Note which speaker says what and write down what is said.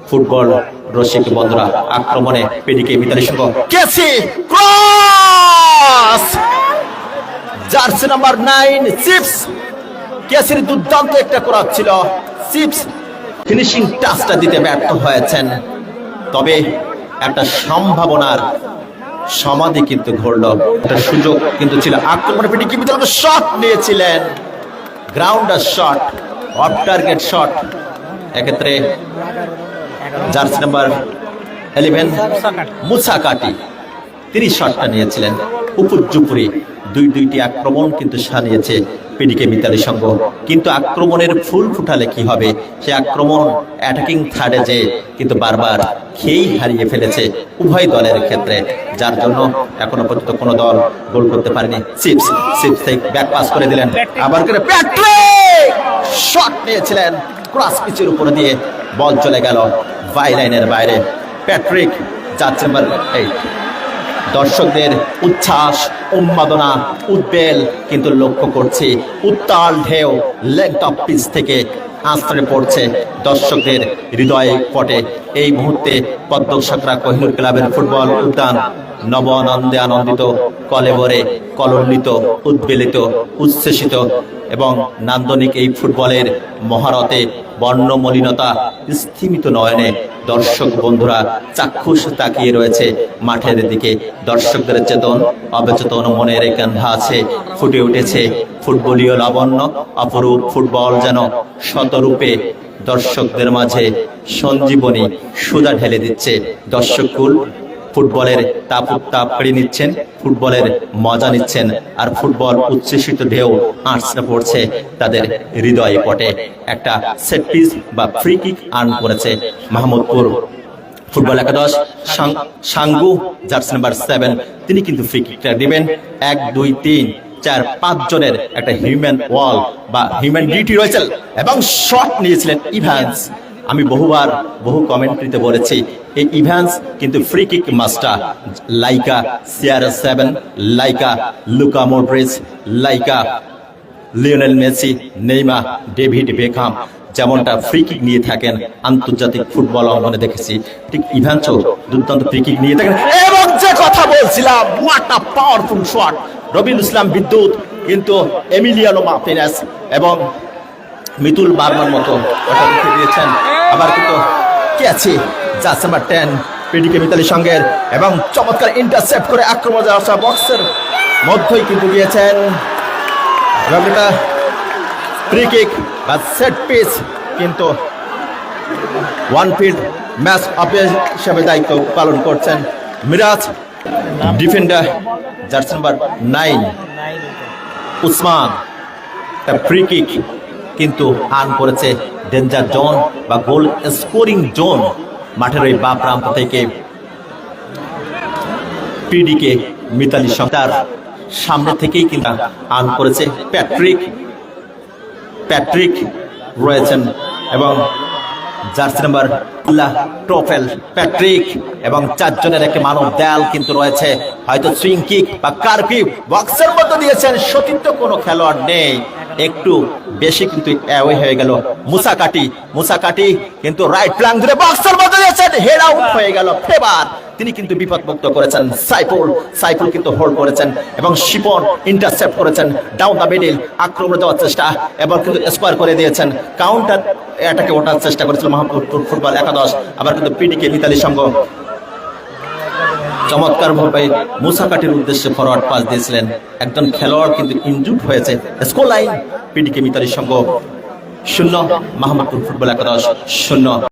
Speaker 1: Football রসিক বন্ধুরা আক্রমণে পিডিকে মিতালি সংঘ কেসি ক্রস জার্সি নাম্বার 9 চিপস কেসির দুর্দান্ত একটা ক্রস ছিল। চিপস ফিনিশিং টাচটা দিতে ব্যর্থ হয়েছেন, তবে একটা সম্ভাবনার সমাধি কিন্তু ঘটল, একটা সুযোগ কিন্তু ছিল। আক্রমণে পিডিকে মিতালি শট নিয়েছিলেন, grounder shot, of target shot. এক্ষেত্রে জার্সি নাম্বার 11 মুসা কাটি তিনি শটটা নিয়েছিলেন। উপর্যুপুরি দুইটি আক্রমণ কিন্তু সানিয়েছে পিডিকে মিতালি সংঘ, কিন্তু আক্রমণের ফুল ফুটালে কি হবে? সে আক্রমণ অ্যাটাকিং থার্ডে যে কিন্তু বারবার খেই হারিয়ে ফেলেছে উভয় দলের ক্ষেত্রে, যার জন্য এখনো পর্যন্ত কোনো দল গোল করতে পারেনি। চিপস থেকে ব্যাক পাস করে দিলেন, আবার করে প্যাট্রিক শট নিয়েছিলেন, ক্রস পিচের উপরে দিয়ে বল চলে গেল বাই লাইনের বাইরে। Patrick jersey number 8। দর্শকদের উচ্ছ্বাস, উন্মাদনা, উদ্বেল কিন্তু লক্ষ্য করছি। উত্তাল ঢেউ লেন্থ অফ পিচ থেকে আশ্রয় পড়ছে দর্শকদের হৃদয়ে পটে। এই মুহূর্তে পদ্মসাগরা কোহিনুর ক্লাবের ফুটবল উদ্যান নব আনন্দে আনন্দিত, কলেবরে কলল্লিত, উদ্বেলিত, উচ্ছ্বসিত এবং নান্দনিক এই ফুটবলের মহারতে বর্ণমলিনতা স্থিমিত নয়নে দর্শক বন্ধুরা চাক্ষুষ তাকিয়ে রয়েছে মাঠের দিকে। দর্শকদের চেতন অবচেতন মনের ক্যানভাসে ফুটে উঠেছে ফুটবলীয় লাবণ্য। অপরূপ ফুটবল যেন শতরূপে দর্শকদের মাঝে সঞ্জীবনী সুধা ঢেলে দিচ্ছে। দর্শককুল ফুটবলের তাপ পেড়ে নিচ্ছেন, ফুটবলের মজা নিচ্ছেন, আর ফুটবল উচ্ছ্বসিত ঢেউ আছড়ে পড়ছে তাদের হৃদয়ে পটে। একটা সেট পিস বা ফ্রি কিক আর্ন করেছে মাহমুদপুর ফুটবল একাদশ। সাঙ্গু জার্সি নাম্বার 7 তিনি কিন্তু ফ্রি কিকটা দিবেন। 1 2 3 4 5 জনের একটা হিউম্যান ওয়াল বা হিউম্যান ডিউটি রয়েছে এবং শট নিয়েছিলেন ইভান্স। আমি বহু কমেন্ট্রিতে বলেছি এই ইভান্স কিন্তু free kick master. Like a CR7, like a Luka Modric, like a Lionel Messi, Neymar, David Beckham যেমনটা ফ্রি কিক নিয়ে থাকেন আন্তর্জাতিক ফুটবল অঙ্গনে দেখেছি, ঠিক ইভান্সও দুর্দান্ত ফ্রি কিক নিয়ে থাকেন। এবং যে কথা বলছিলাম, what a powerful shot! Rabiul Islam Bidyut কিন্তু এমিলিয়ানো মার্টিনেজ এবং মিতুল বার্মার মতো ওটা লিখে দিয়েছেন। আবার কিন্তু কে আছে জার্সি নাম্বার 10 পিডিকে মিতালি সংঘের, এবং চমৎকার ইন্টারসেপ্ট করে আক্রমণ আসা বক্সের মধ্যেই কিন্তু গিয়েছেন। এবং এটা ফ্রি কিক বা সেট পিস কিন্তু 1 ফিট ম্যাচ অফিস হিসেবে দায়িত্ব পালন করছেন Miraj. Defender jersey number 9 Usman free kick কিন্তু আর্ন করেছে ডেঞ্জার জোন বা গোল স্কোরিং জোন মাঠের ওই বাম প্রান্ত থেকে। পিডিকে মিতালি সংঘার সামনে থেকেই কিন্তু আর্ন করেছে প্যাট্রিক রয়েছেন এবং জার্সি নাম্বার টোফেল প্যাট্রিক এবং 4 জনের একটি মানব দেয়াল কিন্তু রয়েছে। হয়তো সুইং কিক বা কারকিক বক্সের মধ্যে দিয়েছেন, সতীর্থ কোনো খেলোয়াড় নেই, একটু বেশি কিন্তু অ্যাওয়ে হয়ে গেল। মুসা কাটি কিন্তু রাইট ফ্ল্যাঙ্ক ধরে বক্সের মধ্যে দিয়েছেন, হেড আউট হয়ে গেল। ফেবার তিনি কিন্তু বিপদমুক্ত করেছেন। সাইফুল কিন্তু হোল্ড করেছেন এবং শিপন ইন্টারসেপ্ট করেছেন। ডাউন দ্য মিডল আক্রমণে যাওয়ার চেষ্টা, এবার কিন্তু স্কোয়ার করে দিয়েছেন। কাউন্টার অ্যাটাকে ওঠার চেষ্টা করেছিল মাহমুদপুর ফুটবল একাদশ। আবার কিন্তু পিডিকে মিতালি সংঘ চমৎকার ভাবে মুসা কাটির উদ্দেশ্যে ফরওয়ার্ড পাস দিয়েছিলেন। একজন খেলোয়াড় কিন্তু ইনজুর্ড হয়েছে। স্কোর লাইন পিডিকে মিতালি সংঘ 0, মাহমুদপুর ফুটবল একাদশ 0।